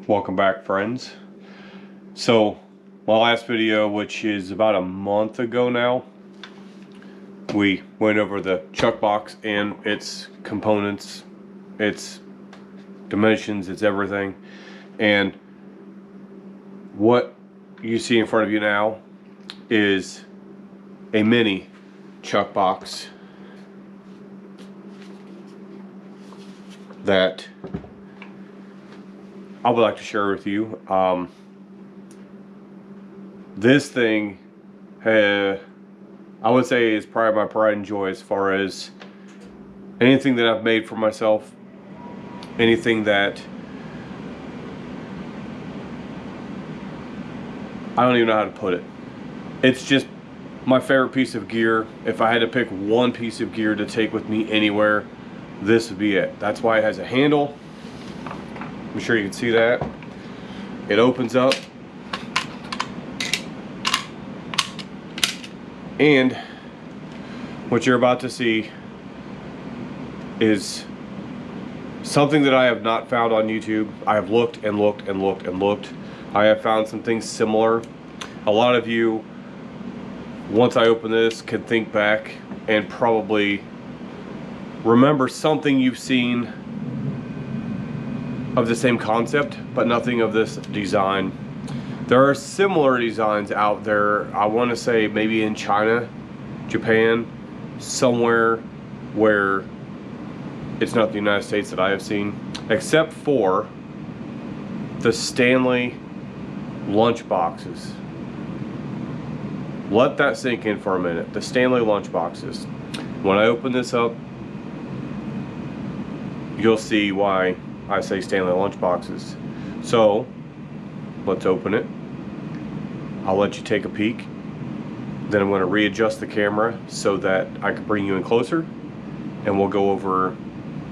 Welcome back, friends. So my last video, which is about a month ago now, we went over the chuck box and its components, its dimensions, its everything. And what you see in front of you now is a mini chuck box that I would like to share with you. This thing, I would say, is probably my pride and joy as far as anything that I've made for myself, anything that I don't even know how to put it. It's just my favorite piece of gear. If I had to pick one piece of gear to take with me anywhere, this would be it. That's why it has a handle. I'm sure you can see that. It opens up. And what you're about to see is something that I have not found on YouTube. I have looked and looked and looked and looked. I have found some things similar. A lot of you, once I open this, can think back and probably remember something you've seen of the same concept, but nothing of this design. There are similar designs out there. I want to say maybe in China, Japan, somewhere where it's not the United States that I have seen, except for the Stanley lunch boxes. Let that sink in for a minute. The Stanley lunch boxes. When I open this up, you'll see why I say Stanley lunch boxes. So let's open it. I'll let you take a peek. Then I'm going to readjust the camera so that I can bring you in closer, and we'll go over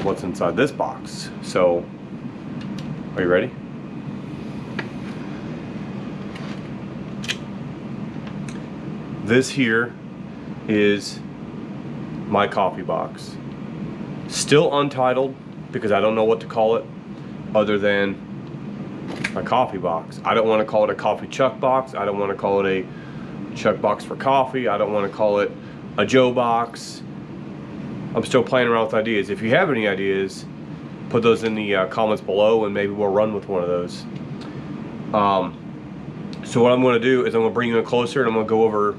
what's inside this box. So, are you ready? This here is my coffee box. Still untitled, because I don't know what to call it other than a coffee box. I don't want to call it a coffee chuck box. I don't want to call it a chuck box for coffee. I don't want to call it a Joe box. I'm still playing around with ideas. If you have any ideas, put those in the comments below and maybe we'll run with one of those. So what I'm going to do is I'm going to bring you in closer and I'm going to go over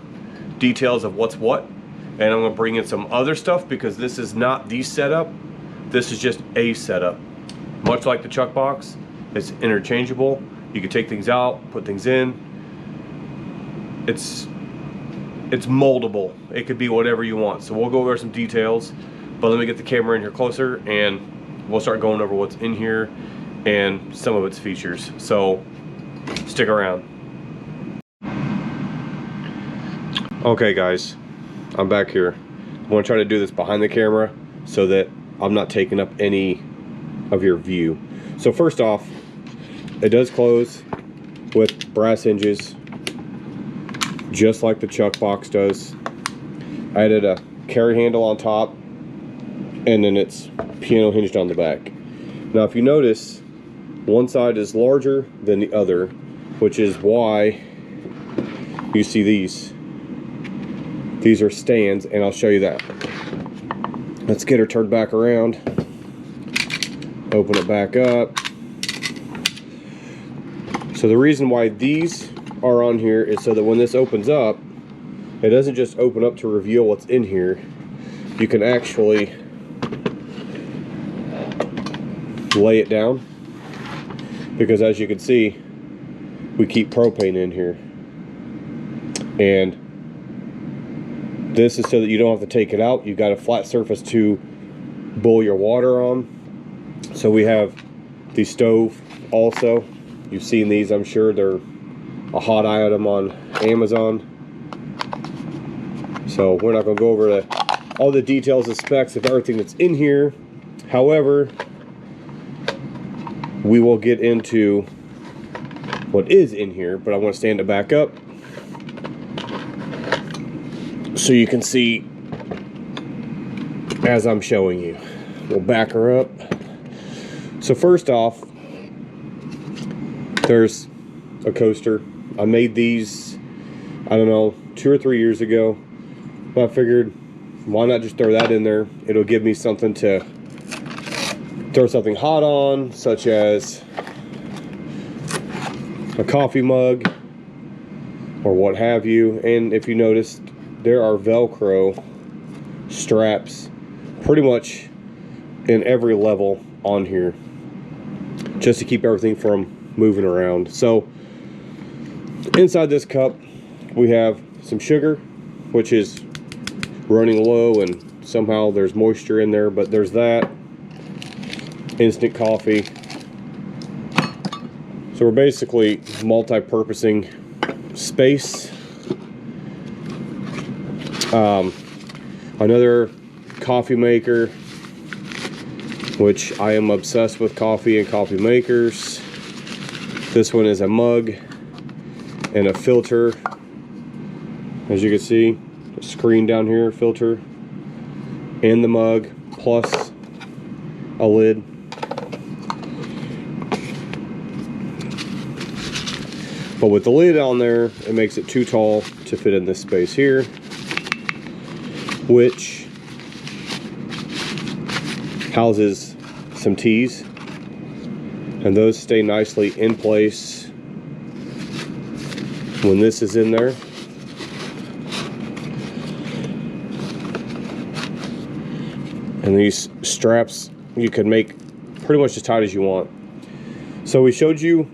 details of what's what. And I'm going to bring in some other stuff because this is not the setup. This is just a setup. Much like the chuck box, it's interchangeable. You can take things out, put things in. It's moldable. It could be whatever you want. So we'll go over some details, but let me get the camera in here closer and we'll start going over what's in here and some of its features. So stick around. Okay guys, I'm back here. I want to try to do this behind the camera so that I'm not taking up any of your view. So first off, it does close with brass hinges, just like the chuck box does. I added a carry handle on top, and then it's piano hinged on the back. Now if you notice, one side is larger than the other, which is why you see these. These are stands, and I'll show you that. Let's get her turned back around. Open it back up. So the reason why these are on here is so that when this opens up, it doesn't just open up to reveal what's in here. You can actually lay it down, because as you can see, we keep propane in here. And this is so that you don't have to take it out. You've got a flat surface to boil your water on. So we have the stove also. You've seen these, I'm sure. They're a hot item on Amazon. So we're not going to go over all the details and specs of everything that's in here. However, we will get into what is in here, but I want to stand it back up so you can see as I'm showing you. We'll back her up. So first off, There's a coaster. I made these, I don't know, 2 or 3 years ago. But I figured, why not just throw that in there? It'll give me something to throw something hot on, such as a coffee mug or what have you. And if you noticed, there are Velcro straps pretty much in every level on here, just to keep everything from moving around. So inside this cup we have some sugar, which is running low and somehow there's moisture in there, but there's that. Instant coffee. So we're basically multi-purposing space. Another coffee maker, which I am obsessed with coffee and coffee makers. This one is a mug and a filter. As you can see, the screen down here, filter, and the mug, plus a lid. But with the lid on there, it makes it too tall to fit in this space here, which houses some teas, and those stay nicely in place when this is in there. And these straps you can make pretty much as tight as you want. So we showed you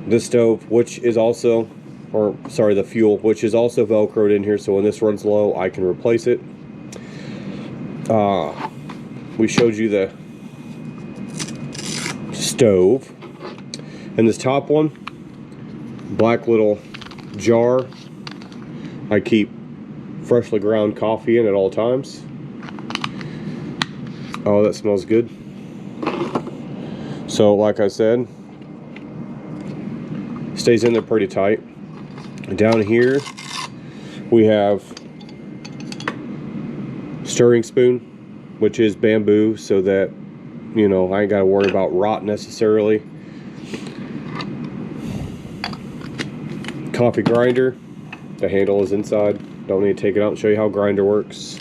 the stove, which is also, or sorry, the fuel, which is also Velcroed in here, so when this runs low I can replace it. We showed you the stove, and this top one, black little jar, I keep freshly ground coffee in at all times. Oh, that smells good. So like I said, stays in there pretty tight. Down here we have stirring spoon, which is bamboo, so that, you know, I ain't gotta worry about rot necessarily. Coffee grinder, the handle is inside. Don't need to take it out and show you how a grinder works.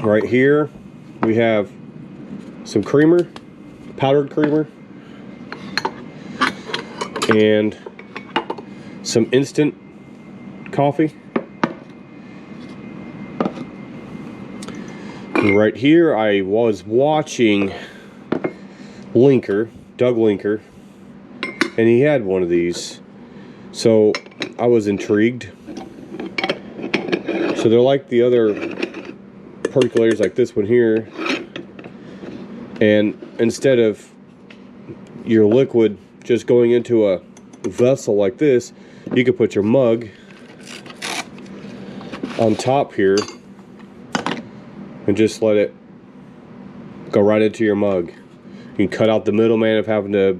Right here we have some creamer, powdered creamer, and some instant coffee. And right here I was watching Doug Linker, and he had one of these, so I was intrigued. So they're like the other percolators, like this one here, and instead of your liquid just going into a vessel like this, you could put your mug on top here and just let it go right into your mug. You can cut out the middleman of having to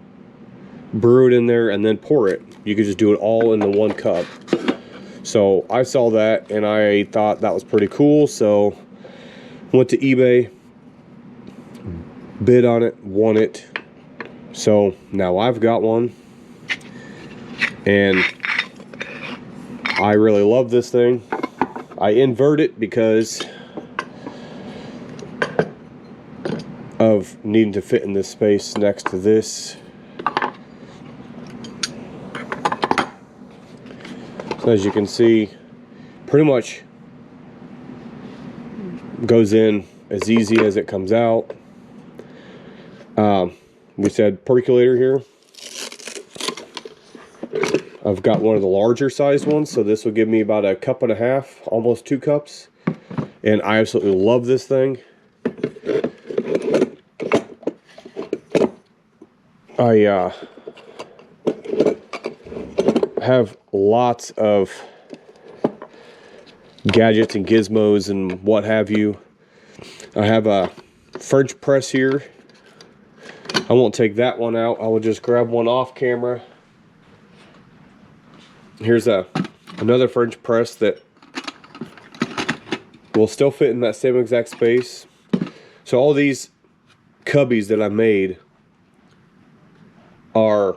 brew it in there and then pour it. You could just do it all in the one cup. So I saw that and I thought that was pretty cool, so went to eBay, bid on it, won it. So now I've got one, and I really love this thing. I invert it because of needing to fit in this space next to this. So as you can see, pretty much goes in as easy as it comes out. We said percolator here. I've got one of the larger sized ones, so this will give me about 1.5 cups, almost 2 cups. And I absolutely love this thing. I have lots of gadgets and gizmos and what have you. I have a French press here. I won't take that one out. I will just grab one off camera. Here's a another French press that will still fit in that same exact space. So all these cubbies that I made are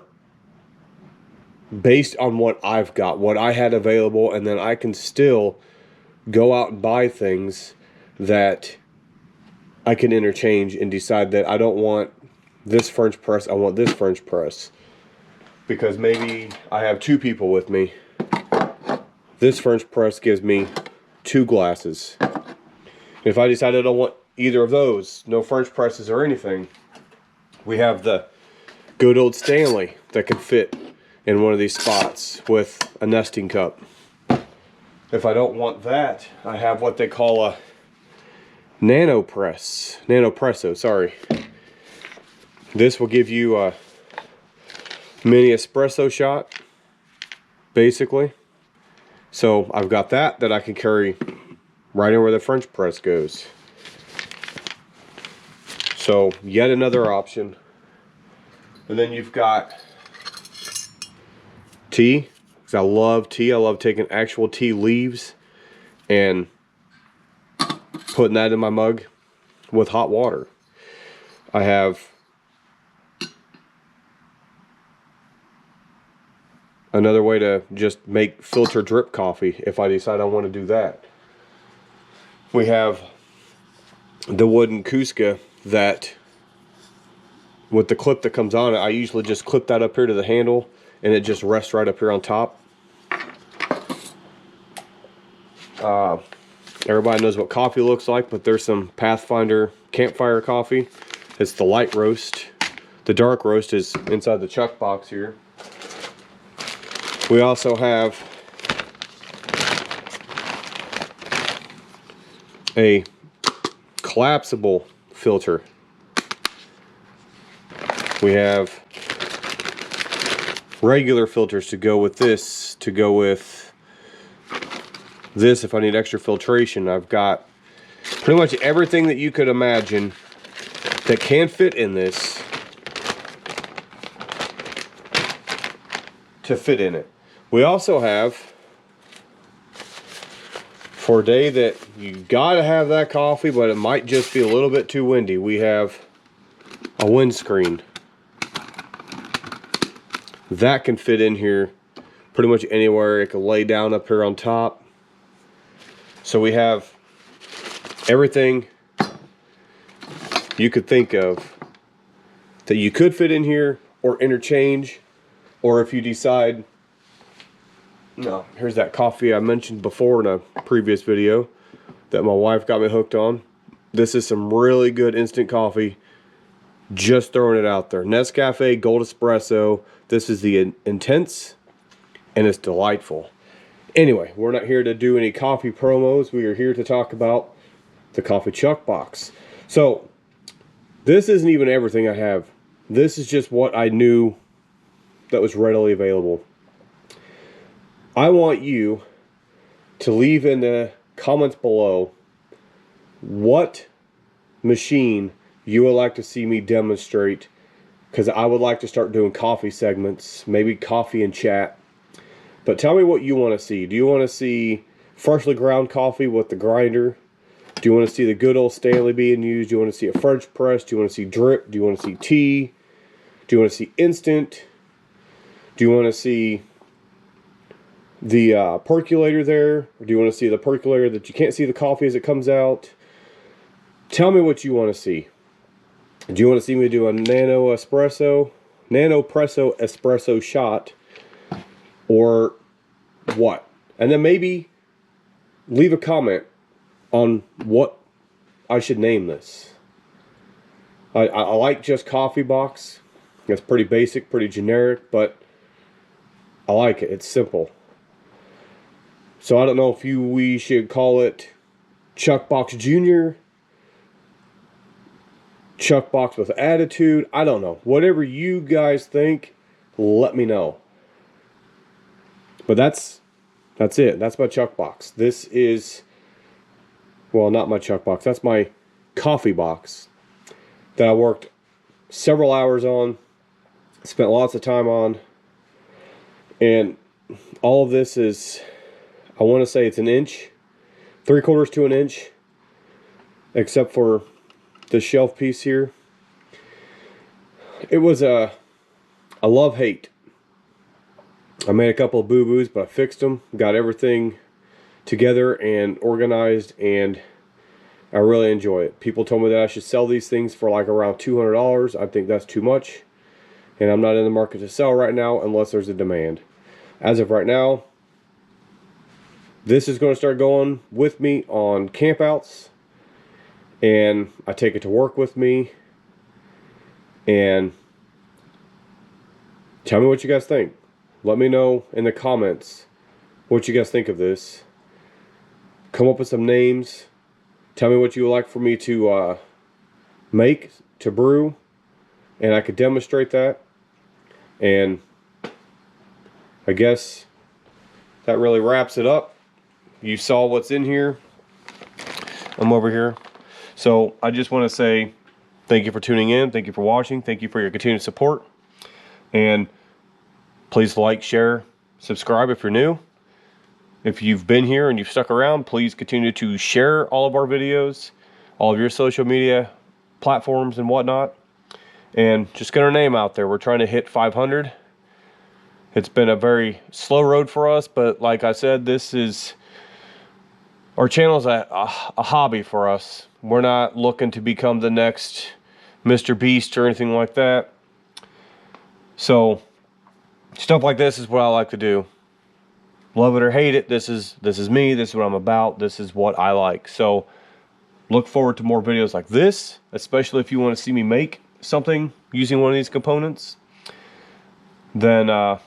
based on what I've got, what I had available, and then I can still go out and buy things that I can interchange and decide that I don't want this French press, I want this French press. Because maybe I have 2 people with me. This French press gives me 2 glasses. If I decide I don't want either of those, no French presses or anything, we have the good old Stanley that can fit in one of these spots with a nesting cup. If I don't want that, I have what they call a nanopresso, sorry. This will give you a mini espresso shot, basically. So I've got that I can carry right in where the French press goes. So yet another option. And then you've got tea, because I love tea. I love taking actual tea leaves and putting that in my mug with hot water. I have another way to just make filter drip coffee if I decide I want to do that. We have the wooden Cusca that, with the clip that comes on it, I usually just clip that up here to the handle and it just rests right up here on top. Everybody knows what coffee looks like, but there's some Pathfinder campfire coffee. It's the light roast. The dark roast is inside the chuck box here. We also have a collapsible filter. We have regular filters to go with this, to go with this if I need extra filtration. I've got pretty much everything that you could imagine that can fit in this to fit in it. We also have, for a day that you gotta have that coffee, but it might just be a little bit too windy, we have a windscreen. That can fit in here pretty much anywhere. It can lay down up here on top. So we have everything you could think of that you could fit in here or interchange, or if you decide, no, here's that coffee I mentioned before in a previous video that my wife got me hooked on. This is some really good instant coffee. Just throwing it out there. Nescafe Gold Espresso. This is the Intense, and it's delightful. Anyway, we're not here to do any coffee promos. We are here to talk about the coffee chuck box. So, this isn't even everything I have. This is just what I knew that was readily available. I want you to leave in the comments below what machine you would like to see me demonstrate, because I would like to start doing coffee segments, maybe coffee and chat. But tell me what you want to see. Do you want to see freshly ground coffee with the grinder? Do you want to see the good old Stanley being used? Do you want to see a French press? Do you want to see drip? Do you want to see tea? Do you want to see instant? Do you want to see the percolator there? Or do you want to see the percolator that you can't see the coffee as it comes out? Tell me what you want to see. Do you want to see me do a nano presso espresso shot, or what? And then maybe leave a comment on what I should name this. I like just coffee box. It's pretty basic, pretty generic, but I like it. It's simple. So I don't know if we should call it Chuck Box Junior, Chuck Box with Attitude. I don't know. Whatever you guys think, let me know. But that's it. That's my Chuck Box. This is, well, not my Chuck Box. That's my coffee box that I worked several hours on, spent lots of time on, and all of this is I want to say it's an inch, 3/4 to an inch, except for the shelf piece here. It was a love-hate. I made a couple of boo-boos, but I fixed them, got everything together and organized, and I really enjoy it. People told me that I should sell these things for like around $200. I think that's too much, and I'm not in the market to sell right now unless there's a demand. As of right now, this is going to start going with me on campouts, and I take it to work with me. And tell me what you guys think. Let me know in the comments what you guys think of this. Come up with some names. Tell me what you would like for me to make, to brew, and I could demonstrate that. And I guess that really wraps it up. You saw what's in here. I'm over here. So I just want to say thank you for tuning in. Thank you for watching. Thank you for your continued support. And please like, share, subscribe if you're new. If you've been here and you've stuck around, please continue to share all of our videos, all of your social media platforms and whatnot. And just get our name out there. We're trying to hit 500. It's been a very slow road for us, but like I said, our channel is a hobby for us. We're not looking to become the next Mr. Beast or anything like that. So stuff like this is what I like to do. Love it or hate it, this is me, this is what I'm about, this is what I like. So look forward to more videos like this, especially if you want to see me make something using one of these components. Then I'm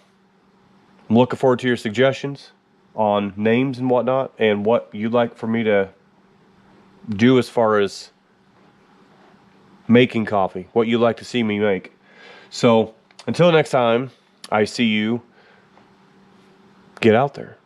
looking forward to your suggestions on names and whatnot, and what you'd like for me to do as far as making coffee, what you'd like to see me make. So until next time, I see you. Get out there.